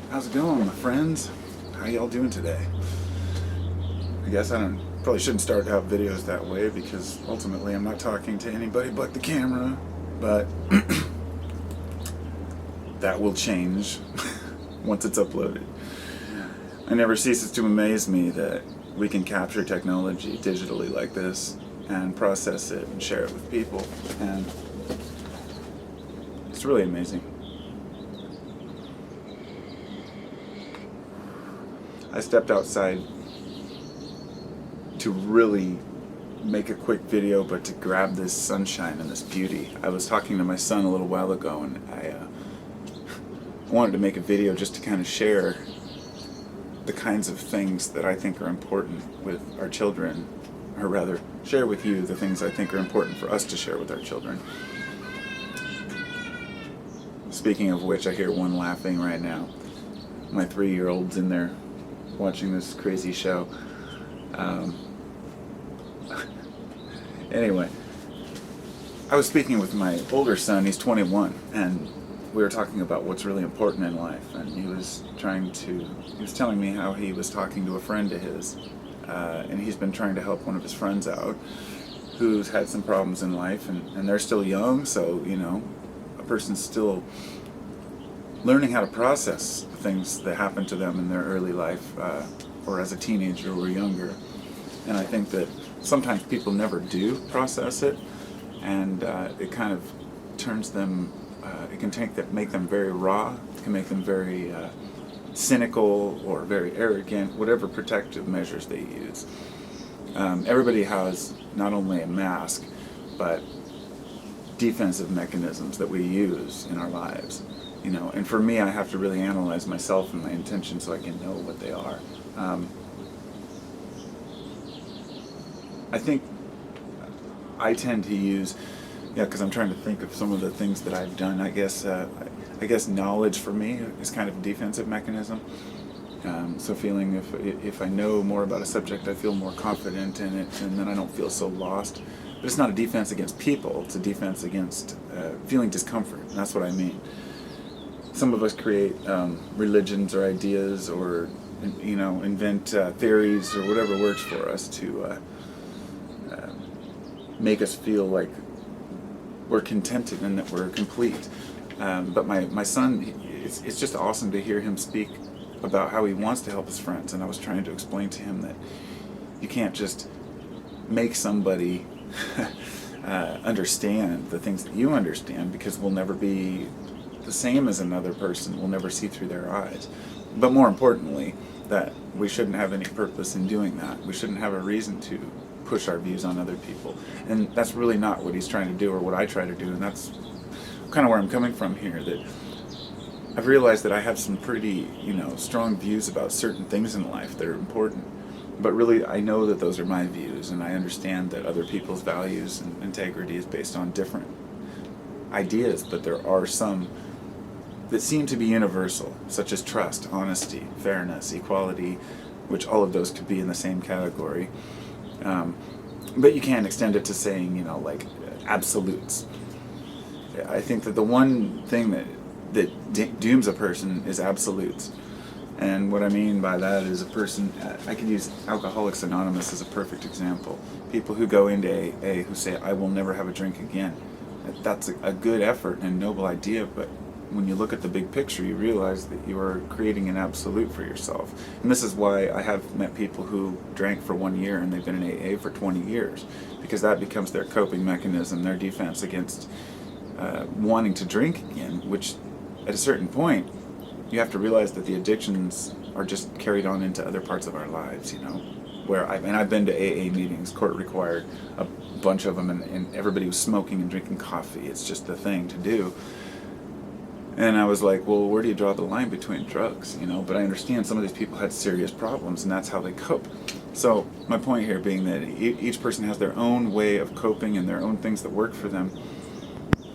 How's it going, my friends? How y'all doing today? I guess probably shouldn't start out videos that way because ultimately I'm not talking to anybody but the camera, but that will change once it's uploaded. It never ceases to amaze me that we can capture technology digitally like this and process it and share it with people, and it's really amazing. I stepped outside to really make a quick video, but to grab this sunshine and this beauty. I was talking to my son a little while ago, and I wanted to make a video just to kind of share the kinds of things that I think are important with our children, or rather, share with you the things I think are important for us to share with our children. Speaking of which, I hear one laughing right now. My 3-year-old's in there watching this crazy show. Anyway, I was speaking with my older son, he's 21, and we were talking about what's really important in life, and he was telling me how he was talking to a friend of his, and he's been trying to help one of his friends out who's had some problems in life, and they're still young, so, a person's still learning how to process things that happen to them in their early life, or as a teenager or younger. And I think that sometimes people never do process it, and it kind of turns them, it can make them very raw, it can make them very cynical or very arrogant, whatever protective measures they use. Everybody has not only a mask, but defensive mechanisms that we use in our lives. And for me, I have to really analyze myself and my intentions so I can know what they are. I think I tend to use, because I'm trying to think of some of the things that I've done. I guess knowledge for me is kind of a defensive mechanism. So feeling if I know more about a subject, I feel more confident in it, and then I don't feel so lost. But it's not a defense against people, it's a defense against feeling discomfort, and that's what I mean. Some of us create religions or ideas, or invent theories or whatever works for us to make us feel like we're contented and that we're complete. But my son, it's just awesome to hear him speak about how he wants to help his friends, and I was trying to explain to him that you can't just make somebody understand the things that you understand, because we'll never be the same as another person. We'll never see through their eyes. But more importantly, that we shouldn't have any purpose in doing that. We shouldn't have a reason to push our views on other people. And that's really not what he's trying to do, or what I try to do, and that's kind of where I'm coming from here, that I've realized that I have some pretty, strong views about certain things in life that are important. But really, I know that those are my views, and I understand that other people's values and integrity is based on different ideas, but there are some that seem to be universal, such as trust, honesty, fairness, equality, which all of those could be in the same category. But you can't extend it to saying, like absolutes. I think that the one thing that dooms a person is absolutes. And what I mean by that is a person, I could use Alcoholics Anonymous as a perfect example. People who go into AA who say, I will never have a drink again. That's a good effort and noble idea, but when you look at the big picture, you realize that you are creating an absolute for yourself. And this is why I have met people who drank for 1 year and they've been in AA for 20 years, because that becomes their coping mechanism, their defense against wanting to drink again, which at a certain point, you have to realize that the addictions are just carried on into other parts of our lives, where I've been to AA meetings, court required, a bunch of them, and everybody was smoking and drinking coffee. It's just the thing to do. And I was like, well, where do you draw the line between drugs? But I understand some of these people had serious problems, and that's how they cope. So my point here being that each person has their own way of coping and their own things that work for them,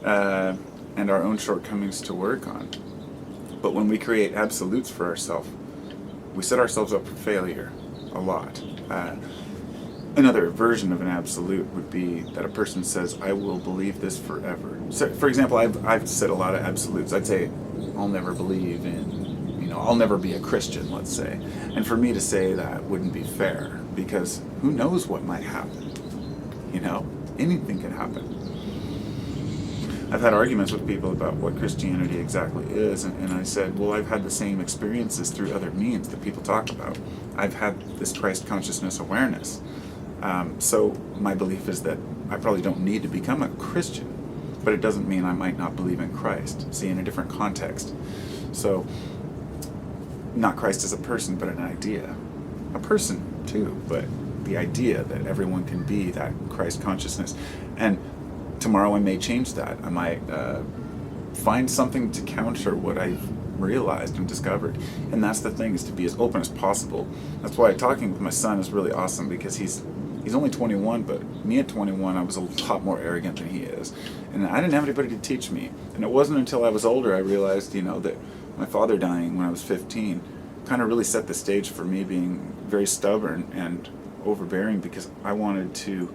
and our own shortcomings to work on. But when we create absolutes for ourselves, we set ourselves up for failure a lot. Another version of an absolute would be that a person says, I will believe this forever. So, for example, I've said a lot of absolutes. I'd say, I'll never believe in, I'll never be a Christian, let's say. And for me to say that wouldn't be fair, because who knows what might happen? Anything can happen. I've had arguments with people about what Christianity exactly is, and I said, well, I've had the same experiences through other means that people talk about. I've had this Christ consciousness awareness. So my belief is that I probably don't need to become a Christian, but it doesn't mean I might not believe in Christ, see, in a different context. So, not Christ as a person, but an idea. A person, too, but the idea that everyone can be that Christ consciousness. And tomorrow I may change that. I might find something to counter what I've realized and discovered. And that's the thing, is to be as open as possible. That's why talking with my son is really awesome, because he's only 21, but me at 21, I was a lot more arrogant than he is. And I didn't have anybody to teach me. And it wasn't until I was older I realized, that my father dying when I was 15 kind of really set the stage for me being very stubborn and overbearing, because I wanted to,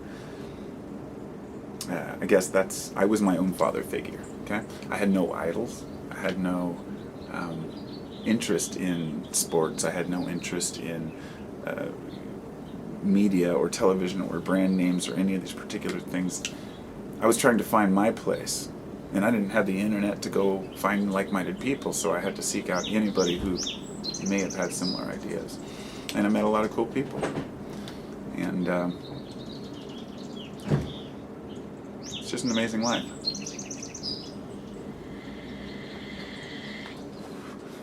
I was my own father figure, okay? I had no idols. I had no interest in sports. I had no interest in media or television or brand names or any of these particular things. I was trying to find my place, and I didn't have the internet to go find like-minded people, so I had to seek out anybody who may have had similar ideas. And I met a lot of cool people. And it's just an amazing life.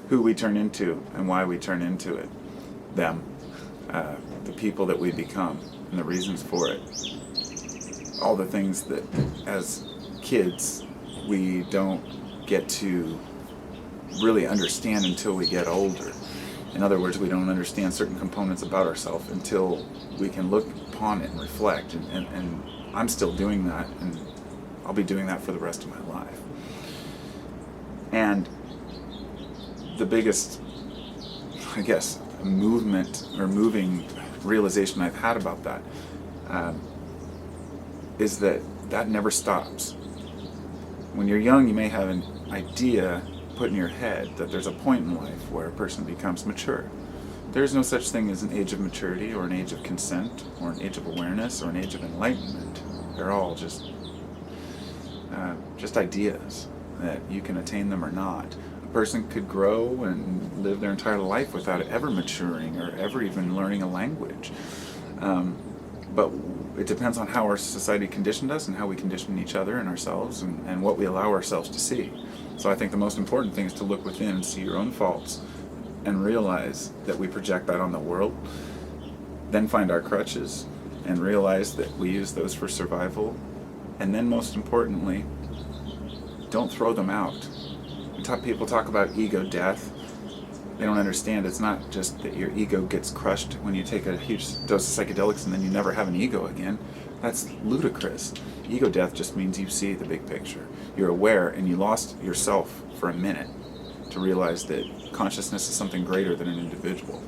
Who we turn into and why we turn into it. Them. The people that we become and the reasons for it. All the things that as kids we don't get to really understand until we get older. In other words, we don't understand certain components about ourselves until we can look upon it and reflect. And I'm still doing that, and I'll be doing that for the rest of my life. And the biggest, moving realization I've had about that is that never stops. When you're young, you may have an idea put in your head that there's a point in life where a person becomes mature. There's no such thing as an age of maturity or an age of consent or an age of awareness or an age of enlightenment. They're all just ideas that you can attain them or not. A person could grow and live their entire life without ever maturing or ever even learning a language. But it depends on how our society conditioned us and how we condition each other and ourselves and what we allow ourselves to see. So I think the most important thing is to look within and see your own faults and realize that we project that on the world, then find our crutches and realize that we use those for survival, and then most importantly, don't throw them out. People talk about ego death. They don't understand it's not just that your ego gets crushed when you take a huge dose of psychedelics and then you never have an ego again. That's ludicrous. Ego death just means you see the big picture. You're aware and you lost yourself for a minute to realize that consciousness is something greater than an individual.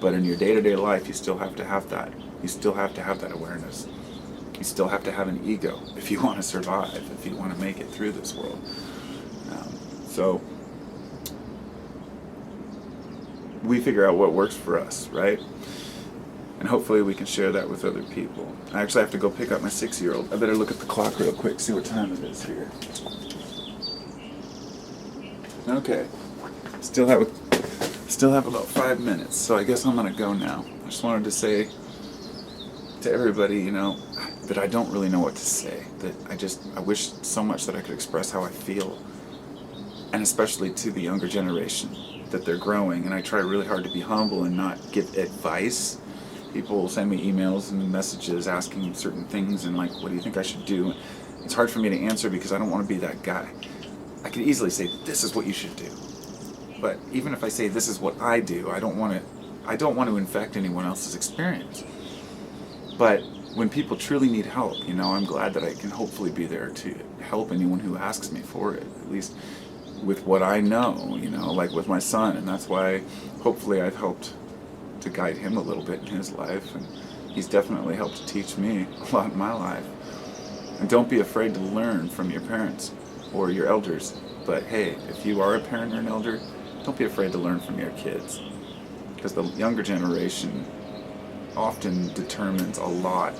But in your day-to-day life, you still have to have that. You still have to have that awareness. You still have to have an ego if you want to survive, if you want to make it through this world. So we figure out what works for us, right? And hopefully we can share that with other people. I actually have to go pick up my 6-year-old. I better look at the clock real quick, see what time it is here. Okay. Still have about 5 minutes, so I guess I'm gonna go now. I just wanted to say to everybody, that I don't really know what to say. That I wish so much that I could express how I feel. And especially to the younger generation, that they're growing. And I try really hard to be humble and not give advice. People will send me emails and messages asking certain things and like, what do you think I should do? It's hard for me to answer because I don't want to be that guy. I could easily say, this is what you should do. But even if I say this is what I do, I don't want to infect anyone else's experience. But when people truly need help, I'm glad that I can hopefully be there to help anyone who asks me for it, at least with what I know, like with my son. And that's why hopefully I've helped to guide him a little bit in his life. And he's definitely helped to teach me a lot in my life. And don't be afraid to learn from your parents or your elders. But hey, if you are a parent or an elder, don't be afraid to learn from your kids, because the younger generation often determines a lot.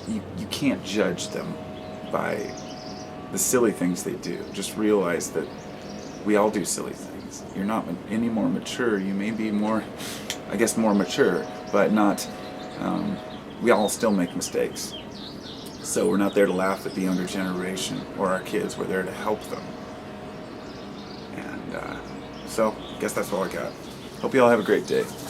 You can't judge them by the silly things they do. Just realize that we all do silly things. You're not any more mature. You may be more, I guess, more mature, but not. We all still make mistakes. So we're not there to laugh at the younger generation or our kids. We're there to help them. And so I guess that's all I got. Hope you all have a great day.